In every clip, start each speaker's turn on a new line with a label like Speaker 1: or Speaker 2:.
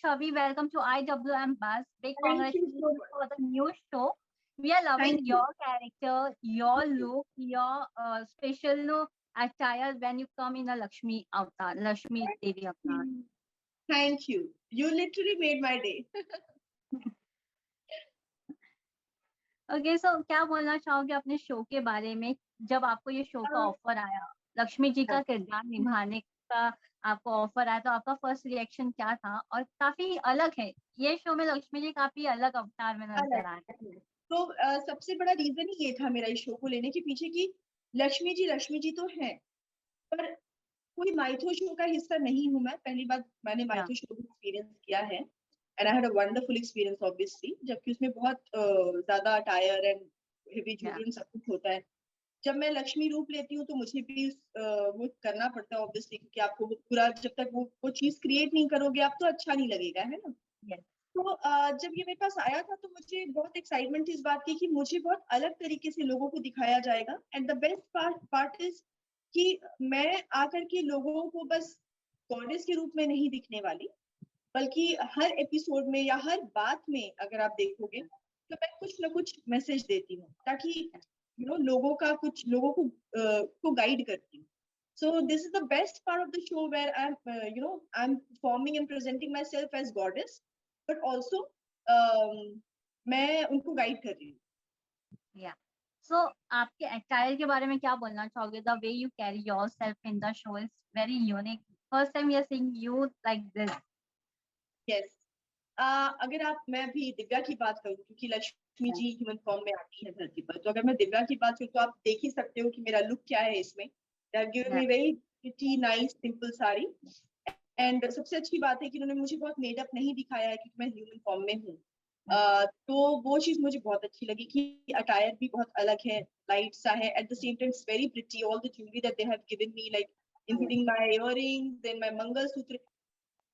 Speaker 1: Chavi, welcome to IWM Buzz. Big
Speaker 2: Thank you so
Speaker 1: congratulations
Speaker 2: much.
Speaker 1: for the new show. We are loving
Speaker 2: Thank you.
Speaker 1: your character, your
Speaker 2: Thank you.
Speaker 1: look, your special attire when you come in a Lakshmi avatar, Lakshmi
Speaker 2: Thank
Speaker 1: Devi avatar.
Speaker 2: you. Thank you. You literally made my day.
Speaker 1: Okay so क्या बोलना चाहोगे अपने show के बारे में? जब आपको ये शो का ऑफर आया, लक्ष्मी जी का किरदार निभाने का आपको ऑफर आया, तो आपका फर्स्ट रिएक्शन क्या था? और काफी अलग है ये शो में, लक्ष्मी जी काफी अलग अवतार में नजर आ रहे हैं।
Speaker 2: तो सबसे बड़ा रीजन ही ये था मेरा इस शो को लेने के पीछे कि लक्ष्मी जी तो हैं, पर कोई माइथो शो का हिस्सा नहीं हूं मैं। पहली बात, मैंने माइथो शो को एक्सपीरियंस किया है and I had a wonderful experience obviously, जबकि उसमें बहुत ज्यादा अटायर एंड हेवी ज्वेलरी सब कुछ होता है। जब मैं लक्ष्मी रूप लेती हूँ तो मुझे भी वो करना पड़ता है ऑब्वियसली, क्योंकि आपको वो पूरा जब तक वो चीज क्रिएट नहीं करोगे आप तो अच्छा नहीं लगेगा, है ना। तो जब ये मेरे पास आया था तो मुझे बहुत एक्साइटमेंट थी इस बात की कि मुझे बहुत अलग तरीके से लोगों को दिखाया जाएगा। And the best part is कि मैं आकर के लोगों को बस गॉडेस के रूप में नहीं दिखने वाली, बल्कि हर एपिसोड में या हर बात में अगर आप देखोगे तो मैं कुछ ना कुछ मैसेज देती हूँ, ताकि लोगों को गाइड करती हूँ। So this is the best part of the show where I'm performing and presenting myself as goddess, but also मैं उनको गाइड कर रही हूँ।
Speaker 1: So आपके अटायर के बारे में क्या बोलना चाहोगे? The way you carry yourself in the show is very unique. First time we are seeing you like this.
Speaker 2: Yes. अगर मैं भी दिव्या की बात करूँ, क्योंकि लक्ष्मी जी ह्यूमन फॉर्म में आती है धरती पर, तो अगर मैं दिव्या की बात करूँ तो आप देख ही सकते हो कि मेरा लुक क्या है इसमें। Very pretty nice simple sari. And सबसे अच्छी बात है कि उन्होंने मुझे बहुत मेडअप नहीं दिखाया है, क्योंकि मैं ह्यूमन फॉर्म में हूँ। तो वो चीज मुझे बहुत अच्छी लगी कि अटायर भी बहुत अलग है, लाइट सा है, at the same time it's very pretty. All the jewellery that they have given me, like including my earrings, then my mangalsutra,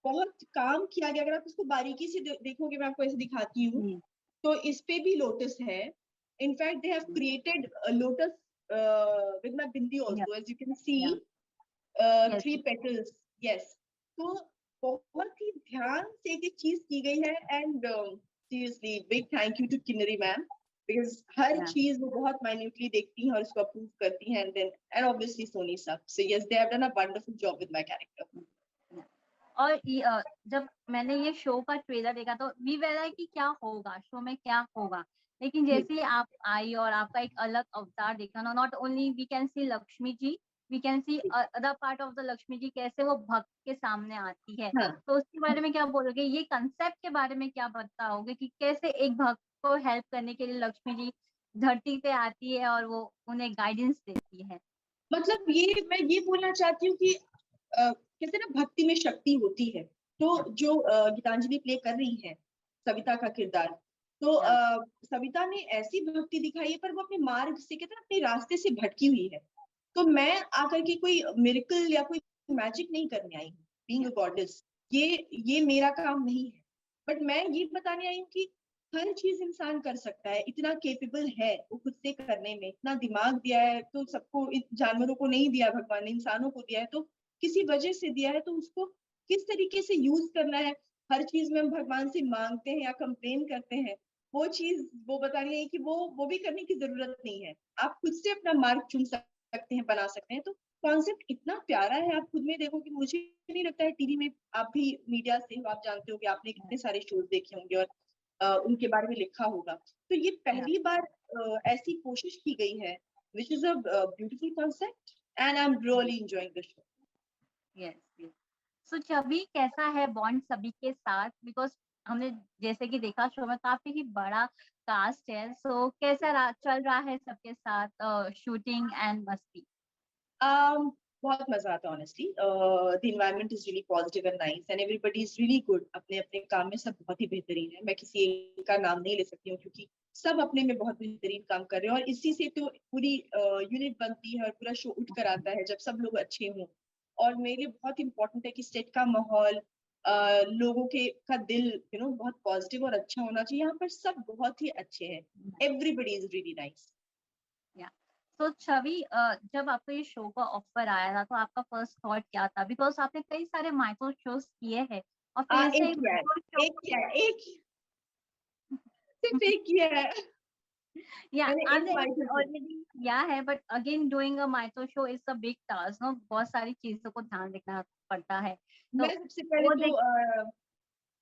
Speaker 2: बहुत काम किया गया। अगर आप इसको बारीकी से देखोगे, मैं आपको ऐसे दिखाती हूँ, तो इस पे भी लोटस है। In fact they have created lotus with my bindi also, as you can see 3 petals. Yes, तो बहुत ही ध्यान से एक चीज की गई है। And seriously big thank you to Kinnari ma'am, because हर चीज वो बहुत माइन्यूटली देखती हैं और उसको अप्रूव करती हैं। And obviously Sony sir, so yes, they have done a wonderful job with my character.
Speaker 1: और जब मैंने ये शो का ट्रेलर देखा तो वी वेरा कि क्या होगा शो में, क्या होगा, लेकिन जैसे ही आप आई और आपका एक अलग अवतार देखा ना, not only we can see Lakshmi ji, we can see other part of the Lakshmi ji, कैसे वो भक्त के सामने आती है। तो उसके बारे में क्या बोलोगे? ये कंसेप्ट के बारे में क्या बताओगे कि कैसे एक भक्त को हेल्प करने के लिए लक्ष्मी जी धरती पे आती है और वो उन्हें गाइडेंस देती है?
Speaker 2: मतलब मैं ये बोलना चाहती हूँ कि कहते ना भक्ति में शक्ति होती है। तो जो गीतांजलि प्ले कर रही है सविता का किरदार, तो सविता ने ऐसी भक्ति दिखाई है, पर वो अपने मार्ग से, कहते ना, अपने रास्ते से भटकी हुई है। तो मैं आकर के कोई मिरेकल या कोई मैजिक नहीं करने आई हूँ बीइंग अ गॉडेस, ये मेरा काम नहीं है। बट मैं ये बताने आई हूँ कि हर चीज इंसान कर सकता है, इतना केपेबल है वो खुद से करने में, इतना दिमाग दिया है तो सबको, जानवरों को नहीं दिया भगवान ने, इंसानों को दिया है, तो किसी वजह से दिया है, तो उसको किस तरीके से यूज करना है। हर चीज में हम भगवान से मांगते हैं या कंप्लेन करते हैं, वो चीज वो बतानी है कि वो भी करने की जरूरत नहीं है। आप खुद से अपना मार्ग चुन सकते हैं, बना सकते हैं। तो कॉन्सेप्ट इतना प्यारा है, आप खुद में देखो कि मुझे नहीं लगता है टीवी में, आप भी मीडिया से हो, आप जानते हो कि आपने कितने सारे शोज देखे होंगे और उनके बारे में लिखा होगा। तो ये पहली बार ऐसी कोशिश की गई है, which is a beautiful concept, and I am really enjoying the show.
Speaker 1: Yes. So Chhavi, कैसा है बॉन्ड सभी के साथ? बिकॉज हमने जैसे कि देखा शो में काफी ही बड़ा कास्ट है, सो कैसा चल रहा है सबके साथ शूटिंग एंड मस्ती?
Speaker 2: बहुत मजा आता है honestly. The environment is really positive and nice and everybody is really good. अपने अपने काम में सब बहुत ही बेहतरीन है। मैं किसी एक का नाम नहीं ले सकती हूँ, क्योंकि सब अपने में बहुत बेहतरीन काम कर रहे हैं, और इसी से तो पूरी यूनिट बनती है और पूरा शो उठ कर आता है जब सब लोग अच्छे हों। और मेरे लिए बहुत इंपॉर्टेंट है कि सेट का माहौल, लोगों के का दिल बहुत पॉजिटिव और अच्छा होना चाहिए। यहाँ पर सब बहुत ही अच्छे हैं, एवरीबडी इज रियली नाइस।
Speaker 1: तो छवि, जब आपको ये शो का ऑफर आया था तो आपका फर्स्ट थॉट क्या था? बिकॉज आपने कई सारे माइक्रो शोज किए हैं, और फिर से
Speaker 2: एक किया है,
Speaker 1: जो
Speaker 2: एक किया है, एक सिर्फ एक किया है।
Speaker 1: Yeah,
Speaker 2: मैंने एक
Speaker 1: आपने
Speaker 2: माइथो शो।
Speaker 1: ऑलरेडी किया है, but again doing a mytho show is a big task, no, बहुत सारी चीजों को ध्यान रखना पड़ता है, तो
Speaker 2: मैं सबसे पहले
Speaker 1: वो
Speaker 2: तो
Speaker 1: देख।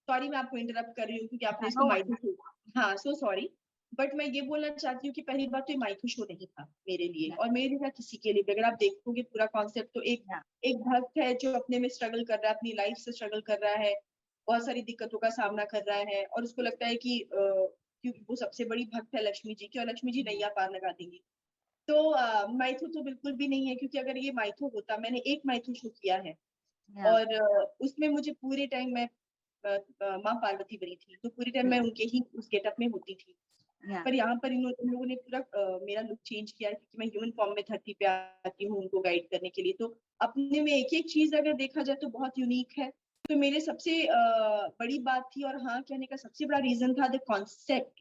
Speaker 2: सॉरी मैं आपको इंटरप्ट कर रही हूँ क्योंकि आपने इसको
Speaker 1: नो
Speaker 2: माइथो
Speaker 1: वरी।
Speaker 2: शो, हाँ सो सॉरी, बट मैं ये बोलना चाहती हूँ कि पहली बात तो ये माइथो शो नहीं था मेरे लिए, और मेरे लिए था किसी के लिए भी। अगर आप देखोगे पूरा कॉन्सेप्ट तो एक एक भक्त है जो अपने में स्ट्रगल कर रहा है, अपनी लाइफ से स्ट्रगल कर रहा है, बहुत सारी दिक्कतों का सामना कर रहा है, और उसको लगता है कि क्योंकि वो सबसे बड़ी भक्त है लक्ष्मी जी की, और लक्ष्मी जी नैया पार लगा देंगी। तो माइथो तो बिल्कुल भी नहीं है, क्योंकि अगर ये माइथो होता, मैंने एक माइथो शो किया है, और उसमें मुझे पूरे टाइम मैं माँ पार्वती बनी थी, तो पूरे टाइम मैं उनके ही उस गेटअप में होती थी। पर यहाँ पर इन लोगों ने पूरा मेरा लुक चेंज किया है, क्योंकि मैं ह्यूमन फॉर्म में धरती पे आती हूँ उनको गाइड करने के लिए। तो अपने में एक एक चीज अगर देखा जाए तो बहुत यूनिक है। तो मेरे सबसे बड़ी बात थी, और हाँ कहने का सबसे बड़ा रीजन था the concept,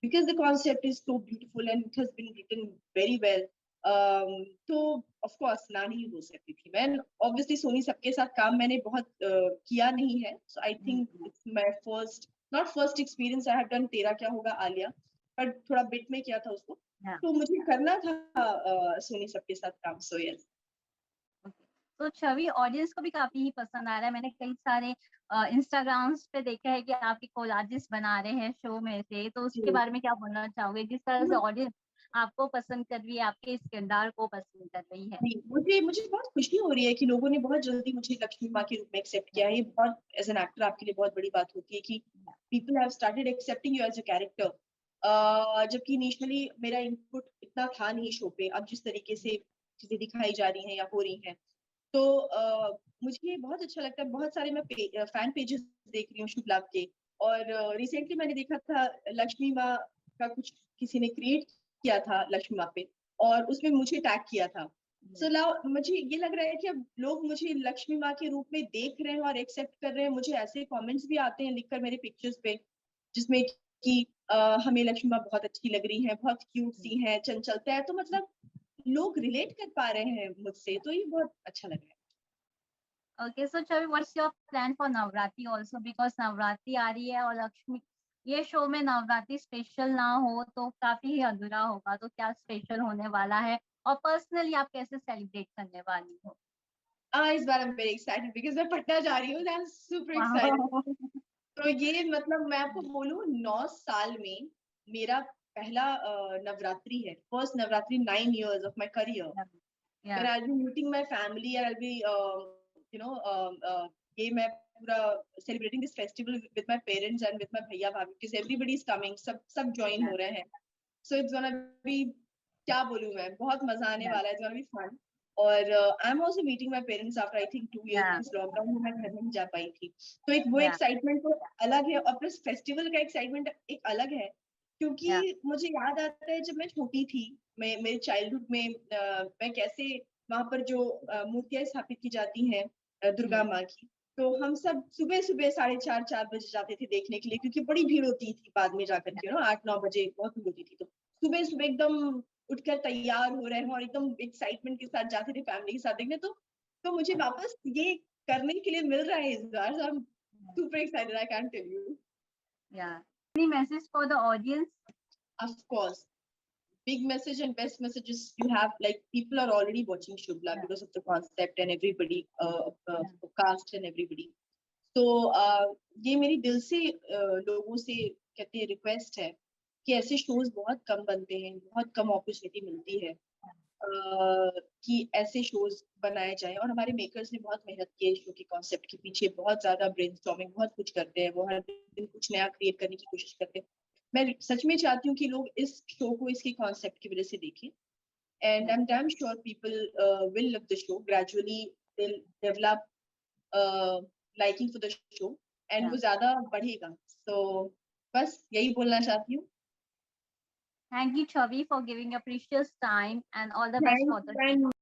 Speaker 2: because the concept is so beautiful and it has been written very well. तो ऑफ कोर्स ना नहीं हो सकती थी मैं। ऑब्वियसली सोनी सबके साथ काम मैंने बहुत किया नहीं है, so I think it's my first, not first experience. I have done तेरा क्या होगा आलिया, पर थोड़ा बिट में किया था उसको, तो मुझे करना था सोनी सबके साथ काम। So yes.
Speaker 1: तो छवि ऑडियंस को भी काफी ही पसंद आ रहा है, मैंने कई सारे इंस्टाग्राम्स पे देखा है कि आपके कोलाजेस बना रहे हैं शो में से, तो उसके बारे में क्या बोलना चाहोगे, जिस तरह से ऑडियंस आपको पसंद कर रही है, आपके इस किरदार को पसंद कर रही है?
Speaker 2: मुझे मुझे बहुत खुशी हो रही है कि लोगों ने बहुत जल्दी मुझे लक्ष्मी माँ के रूप में एक्सेप्ट किया है। ये बहुत एज एन एक्टर आपके लिए बहुत बड़ी बात होती है कि people have started accepting you as a character. जबकि इनिशियली मेरा इनपुट इतना था नहीं शो पे, अब जिस तरीके से चीजें दिखाई जा रही हैं या हो रही हैं, तो मुझे ये बहुत अच्छा लगता है। बहुत सारे मैं फैन पेजेस देख रही हूँ शुभ लाभ के, और रिसेंटली मैंने देखा था लक्ष्मी माँ का कुछ किसी ने क्रिएट किया था लक्ष्मी माँ पे, और उसमें मुझे टैग किया था। सो मुझे ये लग रहा है कि अब लोग मुझे लक्ष्मी माँ के रूप में देख रहे हैं और एक्सेप्ट कर रहे हैं। मुझे ऐसे कमेंट्स भी आते हैं लिखकर मेरे पिक्चर्स पे, जिसमें कि हमें लक्ष्मी माँ बहुत अच्छी लग रही है, बहुत क्यूट सी है, चंचलता है, तो मतलब लोग रिलेट कर पा रहे हैं मुझसे, तो ये बहुत अच्छा लग रहा है।
Speaker 1: Okay, so Chavi, what's your plan for Navratri also? Because Navratri आ रही है और लक्ष्मी, ये शो में नवरात्रि स्पेशल ना हो तो काफी ही अधूरा होगा, तो क्या स्पेशल होने वाला है और पर्सनली आप कैसे सेलिब्रेट करने वाली हो?
Speaker 2: इस बार I am very excited because मैं पटना जा रही हूँ, I am super excited.
Speaker 1: Wow.
Speaker 2: तो ये मतलब मैं आपको बोलूँ 9 साल में मेरा पहला नवरात्रि है, first Navratri, 9 years of my career
Speaker 1: Yeah,
Speaker 2: when I'll be meeting my family and I'll be you know ये मैं पूरा celebrating this festival with my parents and with my भैया भाभी, because everybody is coming, सब join
Speaker 1: yeah,
Speaker 2: हो रहे हैं। So it's gonna be, क्या बोलूँ मैं, बहुत मजा आने
Speaker 1: yeah,
Speaker 2: वाला है, it's gonna be fun। और I am also meeting my parents after I think 2 years,
Speaker 1: yeah,
Speaker 2: because lockdown में मैं घर नहीं जा पाई थी। तो एक वो
Speaker 1: yeah,
Speaker 2: एक्साइटमेंट तो अलग है, और प्लस फेस्टिवल का एक्साइटमेंट एक अलग है, क्योंकि
Speaker 1: yeah,
Speaker 2: मुझे याद आता है जब मैं छोटी थी, मैं मेरे चाइल्डहुड में मैं कैसे वहां पर जो मूर्तियां स्थापित की जाती हैं दुर्गा माँ की, तो हम सब सुबह सुबह 4:30 बजे जाते थे देखने के लिए, क्योंकि बड़ी भीड़ होती थी बाद में जाकर के, 8-9 बजे बहुत भीड़ होती थी। तो सुबह सुबह एकदम उठकर तैयार हो रहे हैं और एकदम एक्साइटमेंट के साथ जाते थे फैमिली के साथ देखने। तो मुझे वापस ये करने के लिए मिल रहा है इस बार, so I'm super excited, I can't tell you।
Speaker 1: yeah. Any message for the audience?
Speaker 2: Of course, big message and best messages you have, like people are already watching Shubhla
Speaker 1: Yeah,
Speaker 2: because of the concept and everybody,
Speaker 1: yeah,
Speaker 2: cast and everybody। तो ये मेरी दिल से लोगों से कहते हैं request है कि ऐसे शोज बहुत कम बनते हैं, बहुत कम अपॉर्चुनिटी मिलती है कि ऐसे शोज बनाए जाए। और हमारे मेकर्स ने बहुत मेहनत की है शो के कॉन्सेप्ट के पीछे, बहुत ज्यादा ब्रेनस्टॉर्मिंग, बहुत कुछ करते हैं वो, हर दिन कुछ नया क्रिएट करने की कोशिश करते हैं। मैं सच में चाहती हूँ कि लोग इस शो को इसके कॉन्सेप्ट की वजह से देखें, and I am damn sure people will love the show, gradually will develop liking for the show, and
Speaker 1: yeah.
Speaker 2: वो ज्यादा बढ़ेगा। तो बस यही बोलना चाहती हूँ।
Speaker 1: Thank you, Chavi, for giving your precious time and all the best for the
Speaker 2: thank